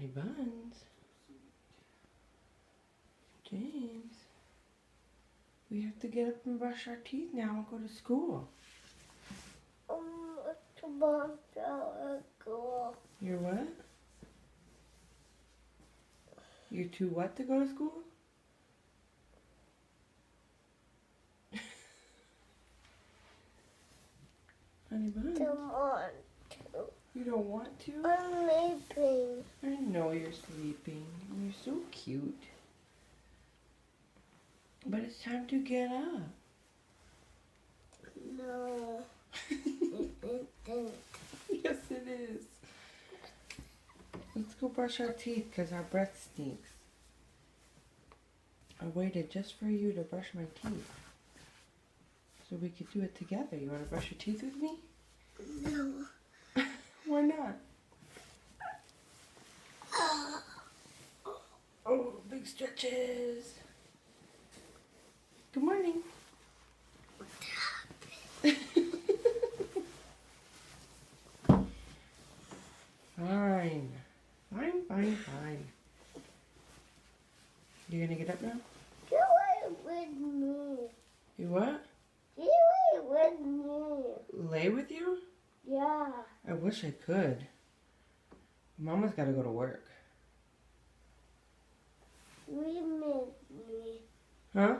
Honey buns. James. We have to get up and brush our teeth now and go to school. You're what? You're too what to go to school? Honey bun. Don't want to. You don't want to? I'm sleeping. I know you're sleeping. You're so cute. But it's time to get up. No. It isn't. Yes, it is. Let's go brush our teeth because our breath stinks. I waited just for you to brush my teeth. So we could do it together. You want to brush your teeth with me? No. Why not? Oh, big stretches. Good morning. Fine. Fine. You gonna get up now? Do it with me. You what? Do it with me. Lay with you? Yeah. I wish I could. Mama's gotta go to work. Sleep with me. Huh?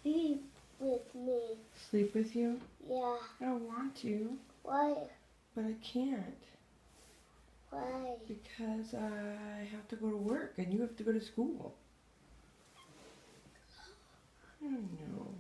Sleep with me. Sleep with you? Yeah. I want to, Why? but I can't. Why? Because I have to go to work and you have to go to school. I don't know.